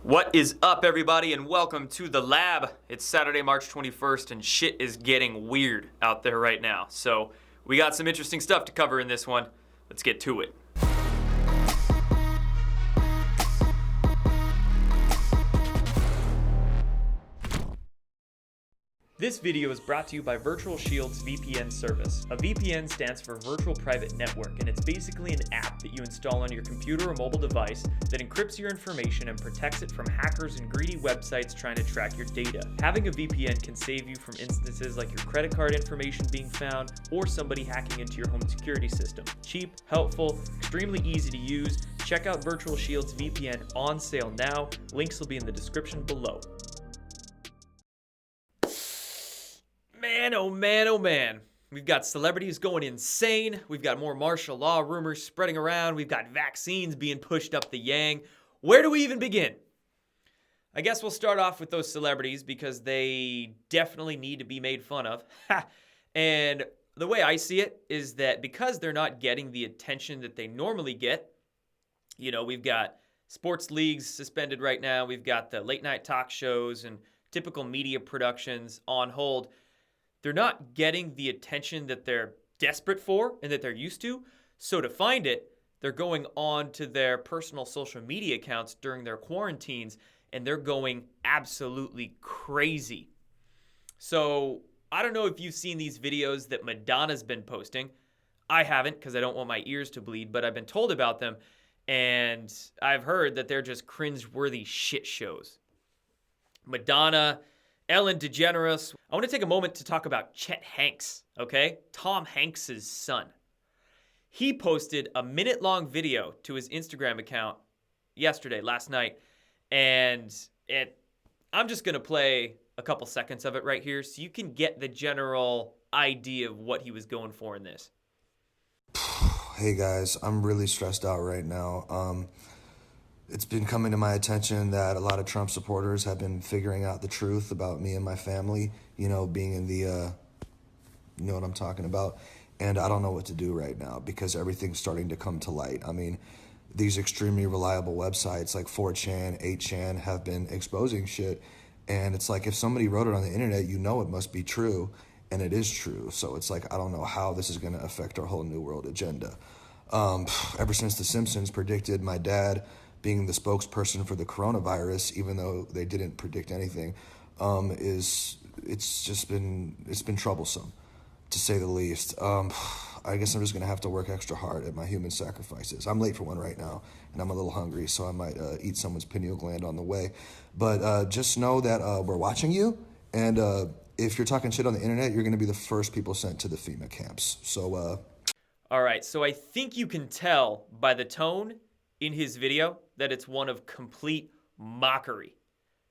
What is up, everybody, and welcome to the lab. It's Saturday, March 21st, and shit is getting weird out there right now. So we got some interesting stuff to cover in this one. Let's get to it. This video is brought to you by Virtual Shield's VPN service. A VPN stands for Virtual Private Network, and it's basically an app that you install on your computer or mobile device that encrypts your information and protects it from hackers and greedy websites trying to track your data. Having a VPN can save you from instances like your credit card information being found or somebody hacking into your home security system. Cheap, helpful, extremely easy to use. Check out Virtual Shield's VPN on sale now. Links will be in the description below. Man, oh man, oh man. We've got celebrities going insane. We've got more martial law rumors spreading around. We've got vaccines being pushed up the yang. Where do we even begin? I guess we'll start off with those celebrities because they definitely need to be made fun of. And the way I see it is that because they're not getting the attention that they normally get, we've got sports leagues suspended right now. We've got the late night talk shows and typical media productions on hold. They're not getting the attention that they're desperate for and that they're used to. So to find it, they're going on to their personal social media accounts during their quarantines, and they're going absolutely crazy. So I don't know if you've seen these videos that Madonna's been posting. I haven't because I don't want my ears to bleed, but I've been told about them, and I've heard that they're just cringe-worthy shit shows. Madonna, Ellen DeGeneres. I want to take a moment to talk about Chet Hanks, okay? Tom Hanks' son. He posted a minute-long video to his Instagram account last night, and I'm just going to play a couple seconds of it right here so you can get the general idea of what he was going for in this. Hey guys, I'm really stressed out right now. It's been coming to my attention that a lot of Trump supporters have been figuring out the truth about me and my family, being in the, you know what I'm talking about? And I don't know what to do right now because everything's starting to come to light. I mean, these extremely reliable websites like 4chan, 8chan have been exposing shit. And it's like if somebody wrote it on the internet, it must be true. And it is true. So it's like, I don't know how this is going to affect our whole New World agenda. Ever since The Simpsons predicted my dad being the spokesperson for the coronavirus, even though they didn't predict anything, it's been troublesome, to say the least. I guess I'm just gonna have to work extra hard at my human sacrifices. I'm late for one right now, and I'm a little hungry, so I might eat someone's pineal gland on the way. But just know that we're watching you, and if you're talking shit on the internet, you're gonna be the first people sent to the FEMA camps. So, All right, so I think you can tell by the tone in his video that it's one of complete mockery.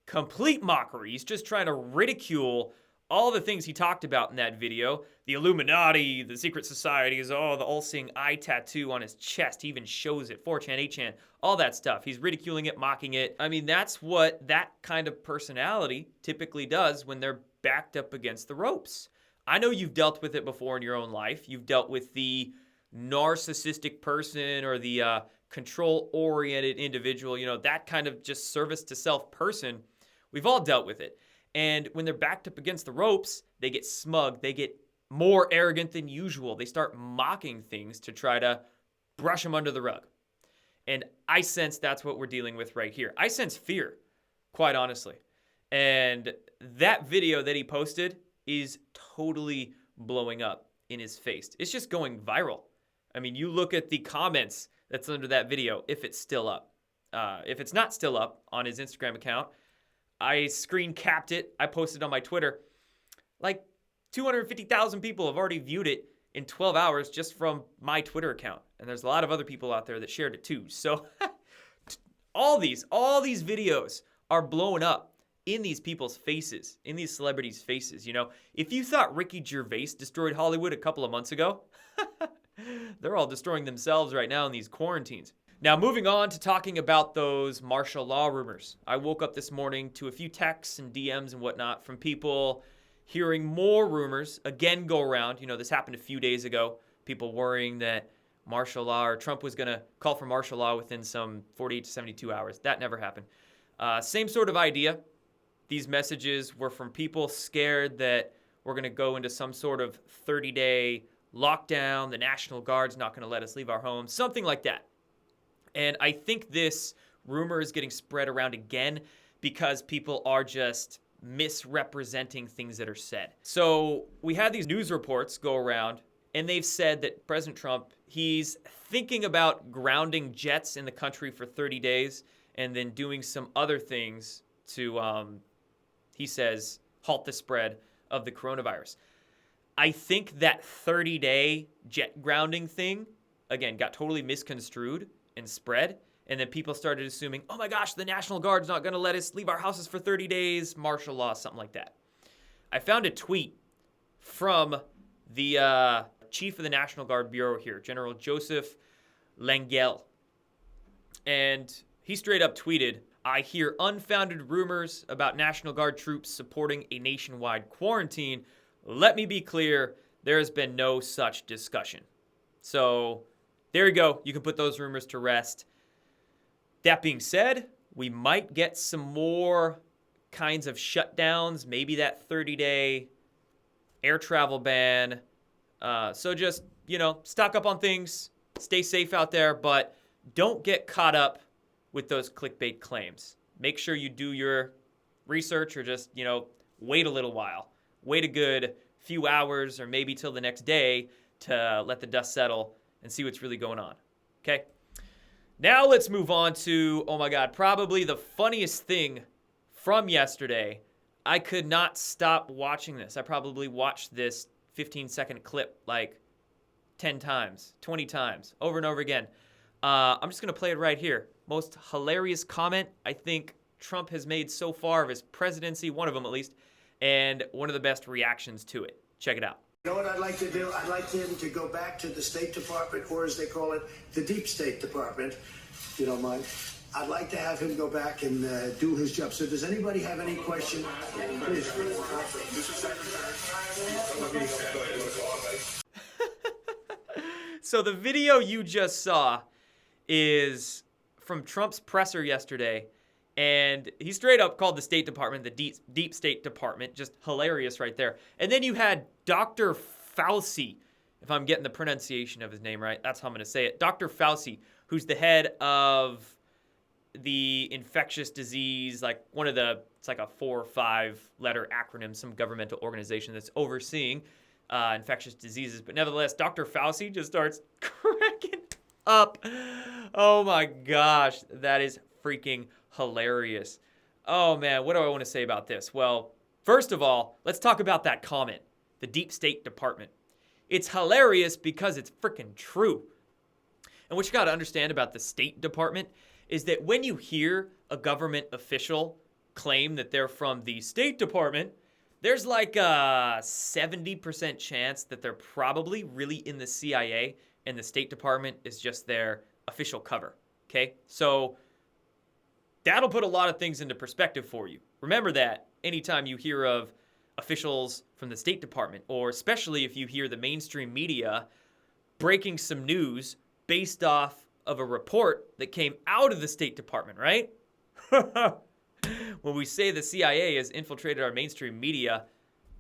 Complete mockery. He's just trying to ridicule all the things he talked about in that video. The Illuminati, the secret societies, the all-seeing eye tattoo on his chest. He even shows it. 4chan, 8chan, all that stuff. He's ridiculing it, mocking it. I mean, that's what that kind of personality typically does when they're backed up against the ropes. I know you've dealt with it before in your own life. You've dealt with the narcissistic person or the control-oriented individual, that kind of just service-to-self person. We've all dealt with it. And when they're backed up against the ropes, they get smug. They get more arrogant than usual. They start mocking things to try to brush them under the rug. And I sense that's what we're dealing with right here. I sense fear, quite honestly. And that video that he posted is totally blowing up in his face. It's just going viral. I mean, you look at the comments that's under that video, if it's still up. If it's not still up on his Instagram account, I screen capped it. I posted on my Twitter. Like 250,000 people have already viewed it in 12 hours just from my Twitter account. And there's a lot of other people out there that shared it too. So all these videos are blowing up in these people's faces, in these celebrities' faces. If you thought Ricky Gervais destroyed Hollywood a couple of months ago, they're all destroying themselves right now in these quarantines. Now, moving on to talking about those martial law rumors. I woke up this morning to a few texts and DMs and whatnot from people hearing more rumors again go around. This happened a few days ago. People worrying that martial law or Trump was going to call for martial law within some 48 to 72 hours. That never happened. Same sort of idea. These messages were from people scared that we're going to go into some sort of 30-day lockdown. The National Guard's not going to let us leave our homes, something like that. And I think this rumor is getting spread around again because people are just misrepresenting things that are said. So we had these news reports go around, and they've said that President Trump, he's thinking about grounding jets in the country for 30 days and then doing some other things to, he says, halt the spread of the coronavirus. I think that 30-day jet grounding thing, again, got totally misconstrued and spread. And then people started assuming, oh my gosh, the National Guard's not going to let us leave our houses for 30 days, martial law, something like that. I found a tweet from the chief of the National Guard Bureau here, General Joseph Lengyel. And he straight up tweeted, I hear unfounded rumors about National Guard troops supporting a nationwide quarantine. Let me be clear, there has been no such discussion. So there you go. You can put those rumors to rest. That being said, we might get some more kinds of shutdowns, maybe that 30-day air travel ban. So just, stock up on things, stay safe out there, but don't get caught up with those clickbait claims. Make sure you do your research or just, wait a little while. Wait a good few hours or maybe till the next day to let the dust settle and see what's really going on. Okay? Now let's move on to, oh my God, probably the funniest thing from yesterday. I could not stop watching this. I probably watched this 15-second clip like 10 times, 20 times, over and over again. I'm just going to play it right here. Most hilarious comment I think Trump has made so far of his presidency, one of them at least, and one of the best reactions to it. Check it out. You know what I'd like to do? I'd like him to go back to the State Department, or as they call it, the Deep State Department, if you don't mind. I'd like to have him go back and do his job. So does anybody have any question? Please. So the video you just saw is from Trump's presser yesterday, and he straight up called the State Department the Deep State Department. Just hilarious right there. And then you had Dr. Fauci, if I'm getting the pronunciation of his name right, that's how I'm going to say it. Dr. Fauci, who's the head of the infectious disease, like it's like a 4 or 5 letter acronym, some governmental organization that's overseeing infectious diseases. But nevertheless, Dr. Fauci just starts cracking up. Oh my gosh, that is freaking hilarious. Oh man, what do I want to say about this? Well, first of all, let's talk about that comment, the Deep State Department. It's hilarious because it's freaking true. And what you got to understand about the State Department is that when you hear a government official claim that they're from the State Department, there's like a 70% chance that they're probably really in the CIA and the State Department is just their official cover, okay? So that'll put a lot of things into perspective for you. Remember that anytime you hear of officials from the State Department, or especially if you hear the mainstream media breaking some news based off of a report that came out of the State Department, right? When we say the CIA has infiltrated our mainstream media,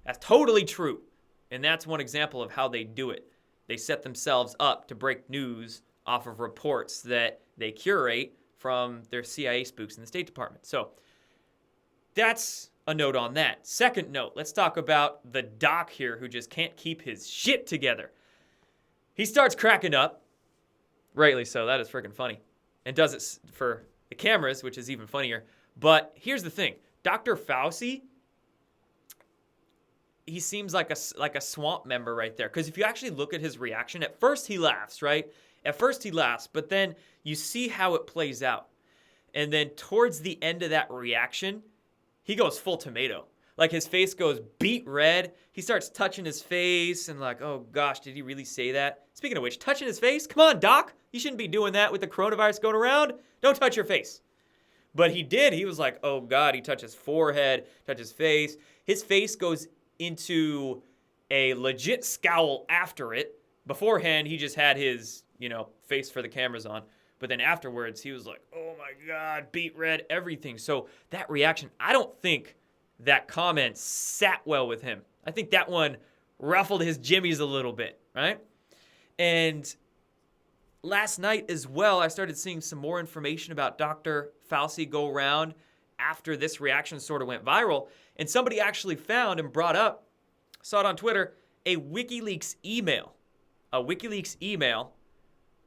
that's totally true. And that's one example of how they do it. They set themselves up to break news off of reports that they curate from their CIA spooks in the State Department. So that's a note on that. Second note, let's talk about the doc here who just can't keep his shit together. He starts cracking up. Rightly so. That is freaking funny. And does it for the cameras, which is even funnier. But here's the thing. Dr. Fauci, he seems like a swamp member right there. Because if you actually look at his reaction, at first he laughs, right? At first he laughs, but then you see how it plays out. And then towards the end of that reaction, he goes full tomato. Like his face goes beet red. He starts touching his face and like, oh gosh, did he really say that? Speaking of which, touching his face? Come on, doc. You shouldn't be doing that with the coronavirus going around. Don't touch your face. But he did. He was like, oh God, he touched his forehead, touched his face. His face goes into a legit scowl after it. Beforehand, he just had his, face for the cameras on. But then afterwards, he was like, oh my God, beet red, everything. So that reaction, I don't think that comment sat well with him. I think that one ruffled his jimmies a little bit, right? And last night as well, I started seeing some more information about Dr. Fauci go around after this reaction sort of went viral. And somebody actually found and brought up, saw it on Twitter, a WikiLeaks email. A WikiLeaks email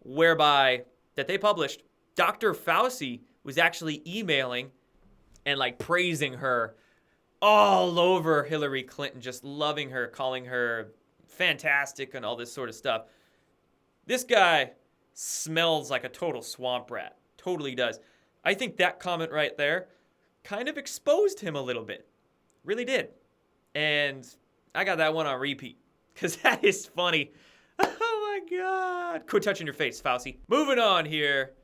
whereby, that they published, Dr. Fauci was actually emailing and like praising her all over Hillary Clinton, just loving her, calling her fantastic and all this sort of stuff. This guy smells like a total swamp rat. Totally does. I think that comment right there kind of exposed him a little bit. Really did. And I got that one on repeat because that is funny. Oh my God. Quit touching your face, Fauci. Moving on here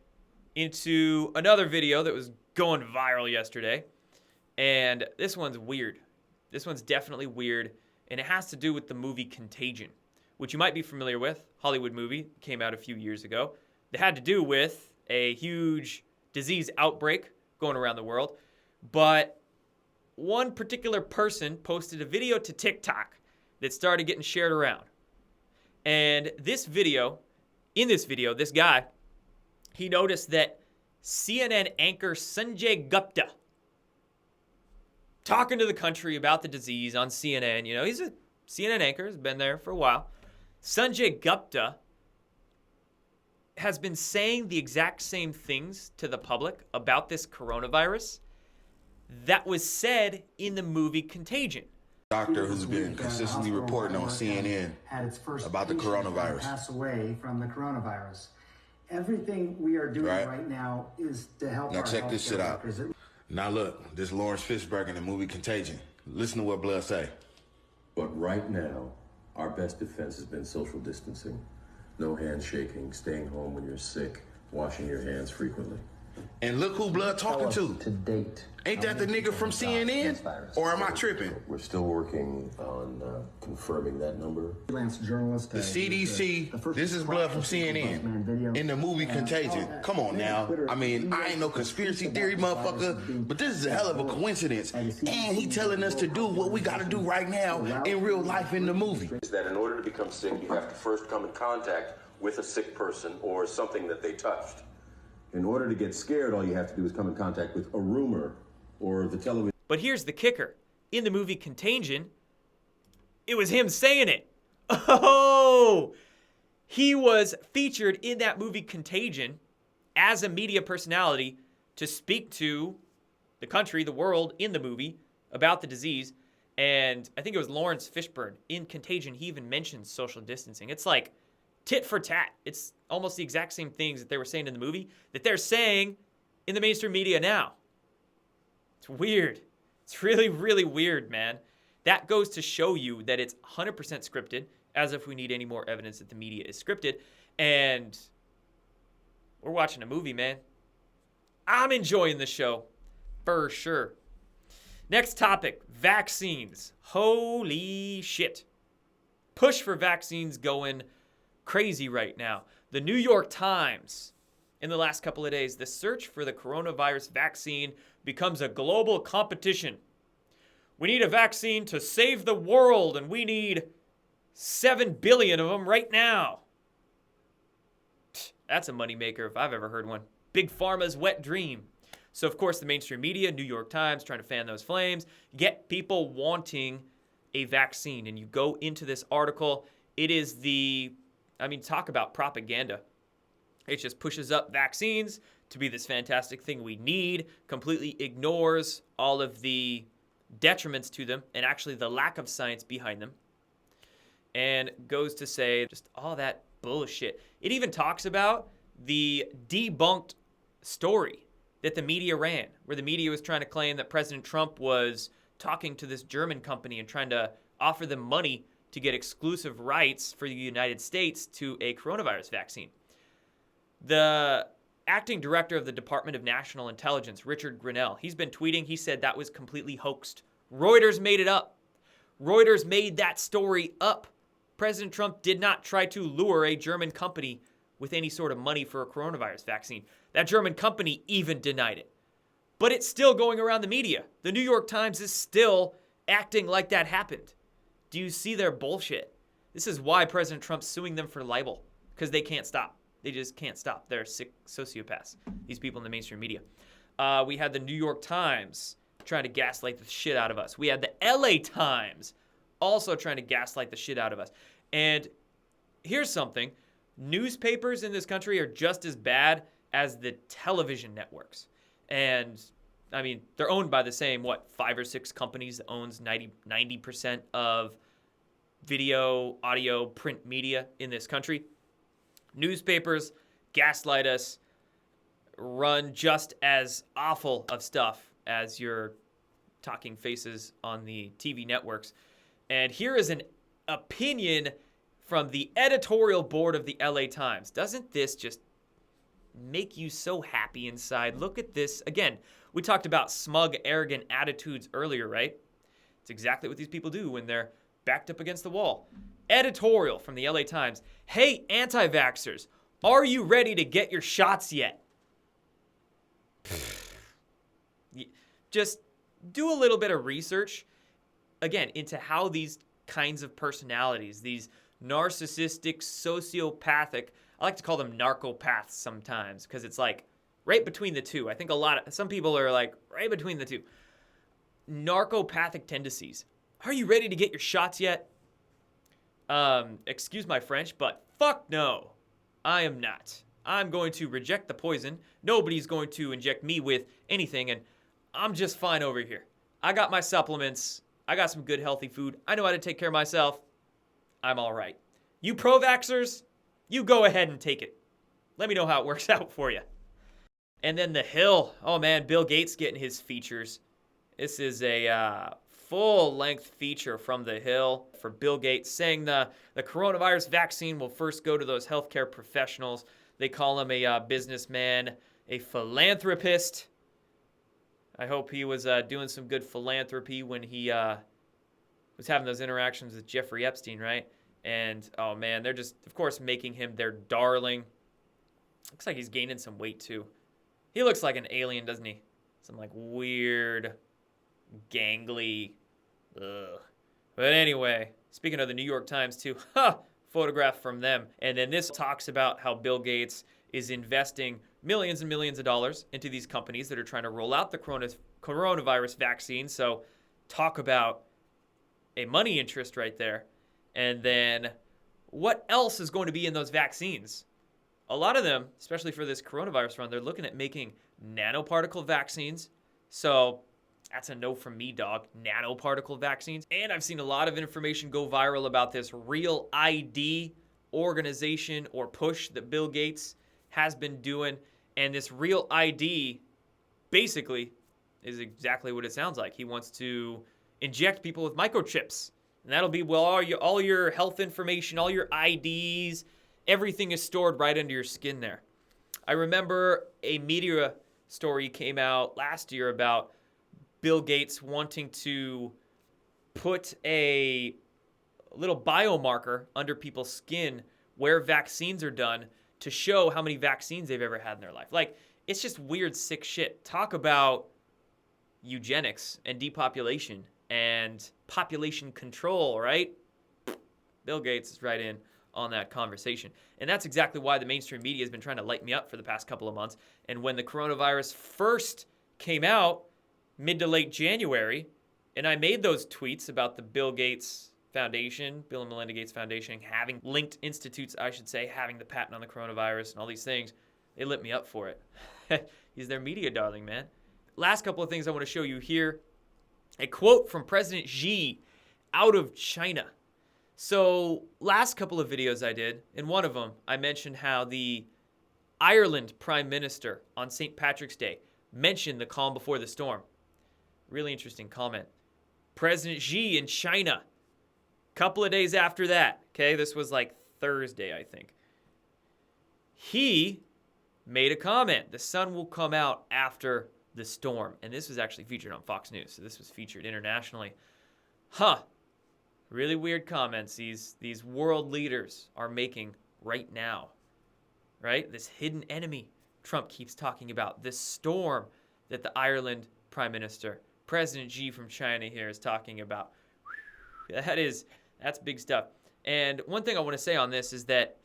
into another video that was going viral yesterday. And this one's weird. This one's definitely weird. And it has to do with the movie Contagion, which you might be familiar with. Hollywood movie, came out a few years ago. That had to do with a huge disease outbreak going around the world. But one particular person posted a video to TikTok that started getting shared around. And this video, in this video, this guy, he noticed that CNN anchor Sanjay Gupta, talking to the country about the disease on CNN, you know, he's a CNN anchor, has been there for a while. Sanjay Gupta has been saying the exact same things to the public about this coronavirus that was said in the movie Contagion. Doctor who's been consistently reporting on CNN about the coronavirus. Pass away from the coronavirus. Everything we are doing right now is to help. Now check this shit out. Now look, this Lawrence Fishburne in the movie Contagion. Listen to what Blood say. But right now, our best defense has been social distancing. No handshaking, staying home when you're sick, washing your hands frequently. And look who Blood talking to. To date, Ain't that the nigga from CNN? Or am I tripping? We're still working on confirming that number. freelance journalist. The CDC, this is Blood from CNN. In the movie Contagion. Come on now. I mean, I ain't no conspiracy theory motherfucker, but this is a hell of a coincidence. And he telling us to do what we gotta do right now in real life in the movie. Is that in order to become sick, you have to first come in contact with a sick person or something that they touched. In order to get scared, all you have to do is come in contact with a rumor or the television. But here's the kicker. In the movie Contagion, it was him saying it. Oh! He was featured in that movie Contagion as a media personality to speak to the country, the world in the movie about the disease. And I think it was Lawrence Fishburne. In Contagion, he even mentions social distancing. It's like tit for tat. It's almost the exact same things that they were saying in the movie that they're saying in the mainstream media now. It's weird. It's really, really weird, man. That goes to show you that it's 100% scripted, as if we need any more evidence that the media is scripted. And we're watching a movie, man. I'm enjoying the show, for sure. Next topic, vaccines. Holy shit. Push for vaccines going crazy right now. The New York Times, in the last couple of days, the search for the coronavirus vaccine becomes a global competition. We need a vaccine to save the world, and we need 7 billion of them right now. That's a moneymaker if I've ever heard one. Big Pharma's wet dream. So, of course, the mainstream media, New York Times, trying to fan those flames, get people wanting a vaccine. And you go into this article, it is talk about propaganda. It just pushes up vaccines to be this fantastic thing we need, completely ignores all of the detriments to them and actually the lack of science behind them, and goes to say just all that bullshit. It even talks about the debunked story that the media ran, where the media was trying to claim that President Trump was talking to this German company and trying to offer them money to get exclusive rights for the United States to a coronavirus vaccine. The acting director of the Department of National Intelligence, Richard Grenell, he's been tweeting, he said that was completely hoaxed. Reuters made it up. Reuters made that story up. President Trump did not try to lure a German company with any sort of money for a coronavirus vaccine. That German company even denied it. But it's still going around the media. The New York Times is still acting like that happened. Do you see their bullshit? This is why President Trump's suing them for libel, because they can't stop. They just can't stop. They're sick sociopaths, these people in the mainstream media. We had the New York Times trying to gaslight the shit out of us. We had the LA Times also trying to gaslight the shit out of us. And here's something. Newspapers in this country are just as bad as the television networks. And, I mean, they're owned by the same, 5 or 6 companies that owns 90% of video, audio, print media in this country. Newspapers gaslight us, run just as awful of stuff as your talking faces on the TV networks. And here is an opinion from the editorial board of the LA Times. Doesn't this just make you so happy inside? Look at this. Again, we talked about smug, arrogant attitudes earlier, right? It's exactly what these people do when they're backed up against the wall. Editorial from the LA Times. Hey, anti-vaxxers, are you ready to get your shots yet? Just do a little bit of research, again, into how these kinds of personalities, these narcissistic, sociopathic, I like to call them narcopaths sometimes, because it's like right between the two. I think some people are like right between the two. Narcopathic tendencies. Are you ready to get your shots yet? Excuse my French, but fuck no, I am not. I'm going to reject the poison. Nobody's going to inject me with anything, and I'm just fine over here. I got my supplements. I got some good healthy food. I know how to take care of myself. I'm all right. You pro-vaxxers, you go ahead and take it. Let me know how it works out for you. And then The Hill. Oh, man, Bill Gates getting his features. This is a full-length feature from The Hill for Bill Gates saying the coronavirus vaccine will first go to those healthcare professionals. They call him a businessman, a philanthropist. I hope he was doing some good philanthropy when he was having those interactions with Jeffrey Epstein, right? And, oh, man, they're just, of course, making him their darling. Looks like he's gaining some weight, too. He looks like an alien, doesn't he? Some, like, weird, gangly, ugh. But anyway, speaking of the New York Times, too, photograph from them. And then this talks about how Bill Gates is investing millions and millions of dollars into these companies that are trying to roll out the coronavirus vaccine. So talk about a money interest right there. And then what else is going to be in those vaccines? A lot of them, especially for this coronavirus run, they're looking at making nanoparticle vaccines. So that's a no from me, dog. Nanoparticle vaccines. And I've seen a lot of information go viral about this Real ID organization or push that Bill Gates has been doing. And this Real ID basically is exactly what it sounds like. He wants to inject people with microchips. And that'll be, well, all your health information, all your IDs, everything is stored right under your skin there. I remember a media story came out last year about Bill Gates wanting to put a little biomarker under people's skin where vaccines are done to show how many vaccines they've ever had in their life. Like, it's just weird, sick shit. Talk about eugenics and depopulation and population control, right? Bill Gates is right in on that conversation. And that's exactly why the mainstream media has been trying to light me up for the past couple of months. And when the coronavirus first came out, mid to late January, and I made those tweets about the Bill Gates Foundation, Bill and Melinda Gates Foundation, having linked institutes, I should say, having the patent on the coronavirus and all these things, they lit me up for it. He's their media darling, man. Last couple of things I want to show you here. A quote from President Xi out of China. So last couple of videos I did, in one of them, I mentioned how the Ireland Prime Minister on St. Patrick's Day mentioned the calm before the storm. Really interesting comment. President Xi in China, couple of days after that, okay, this was like Thursday, I think. He made a comment. The sun will come out after the storm. And this was actually featured on Fox News. So this was featured internationally. Really weird comments these world leaders are making right now. right? This hidden enemy Trump keeps talking about, this storm that the Ireland Prime Minister, President Xi from China here is talking about. That's big stuff. And one thing I want to say on this is that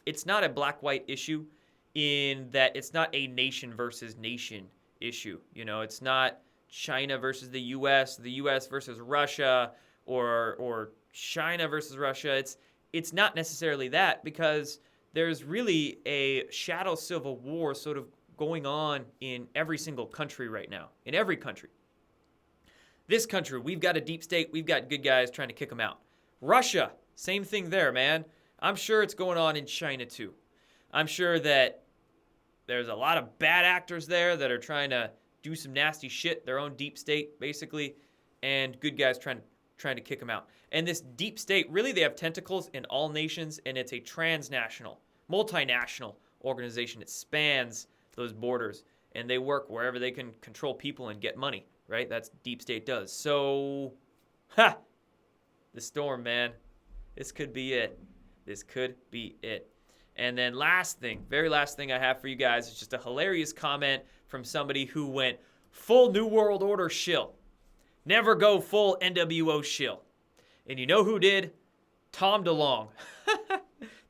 it's not a black-white issue in that it's not a nation versus nation issue. You know, it's not China versus the U.S. versus Russia, or China versus Russia. It's not necessarily that, because there's really a shadow civil war sort of going on in every single country right now. In every country. This country, we've got a deep state. We've got good guys trying to kick them out. Russia, same thing there, man. I'm sure it's going on in China too. I'm sure that there's a lot of bad actors there that are trying to do some nasty shit, their own deep state, basically, and good guys trying to kick them out. And this deep state, really, they have tentacles in all nations, and it's a transnational, multinational organization. It spans those borders, and they work wherever they can control people and get money, right? That's deep state does. So, the storm, man. This could be it. This could be it. And then very last thing I have for you guys is just a hilarious comment from somebody who went full New World Order shill. Never go full NWO shill. And you know who did? Tom DeLonge.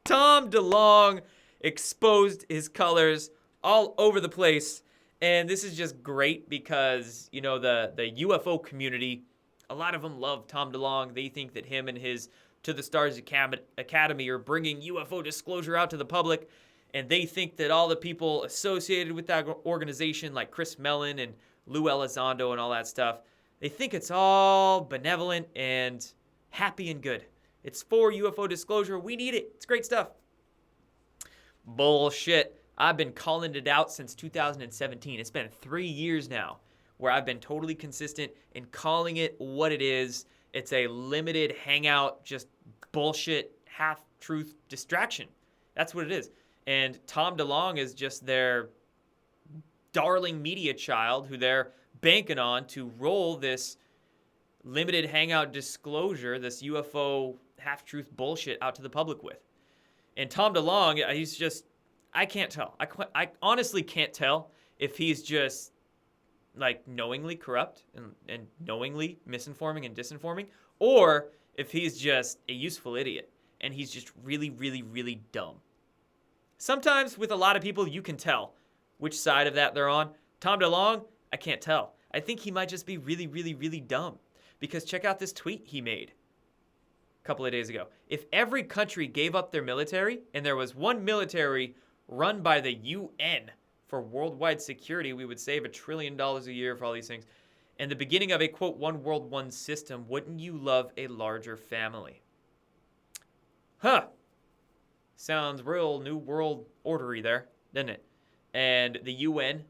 Tom DeLonge exposed his colors all over the place. And this is just great because, you know, the UFO community, a lot of them love Tom DeLonge. They think that him and his To the Stars Academy are bringing UFO disclosure out to the public. And they think that all the people associated with that organization, like Chris Mellon and Lou Elizondo and all that stuff, they think it's all benevolent and happy and good. It's for UFO disclosure. We need it. It's great stuff. Bullshit. I've been calling it out since 2017. It's been 3 years now where I've been totally consistent in calling it what it is. It's a limited hangout, just bullshit, half-truth distraction. That's what it is. And Tom DeLonge is just their darling media child who they're banking on to roll this limited hangout disclosure, this UFO half-truth bullshit out to the public with. And Tom DeLonge, he's just, I can't tell. I honestly can't tell if he's just like knowingly corrupt and knowingly misinforming and disinforming, or if he's just a useful idiot and he's just really, really, really dumb. Sometimes with a lot of people, you can tell which side of that they're on. Tom DeLonge, I can't tell. I think he might just be really, really, really dumb. Because check out this tweet he made a couple of days ago. If every country gave up their military and there was one military run by the UN for worldwide security, we would save $1 trillion a year for all these things. And the beginning of a, quote, one world, one system, wouldn't you love a larger family? Huh. Sounds real New World Ordery there, doesn't it? And the UN,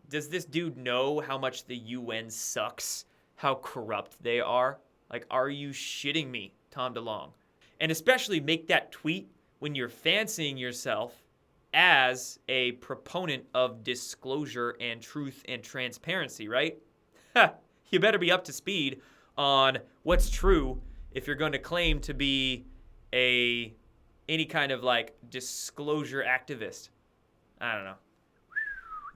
does this dude know how much the UN sucks? How corrupt they are? Like, are you shitting me, Tom DeLonge? And especially make that tweet when you're fancying yourself as a proponent of disclosure and truth and transparency, right? You better be up to speed on what's true if you're going to claim to be any kind of like disclosure activist. I don't know.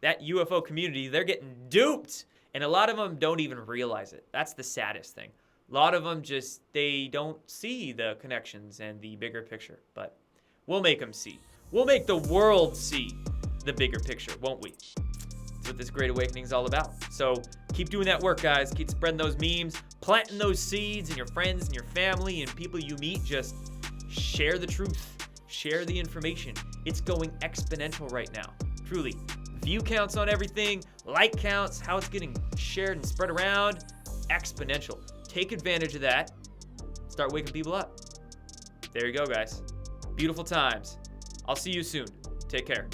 That UFO community, they're getting duped. And a lot of them don't even realize it. That's the saddest thing. A lot of them just, they don't see the connections and the bigger picture. But we'll make them see. We'll make the world see the bigger picture, won't we? That's what this Great Awakening is all about. So keep doing that work, guys. Keep spreading those memes, planting those seeds in your friends and your family and people you meet. Just share the truth. Share the information. It's going exponential right now. Truly. View counts on everything, like counts, how it's getting shared and spread around, exponential. Take advantage of that. Start waking people up. There you go, guys. Beautiful times. I'll see you soon. Take care.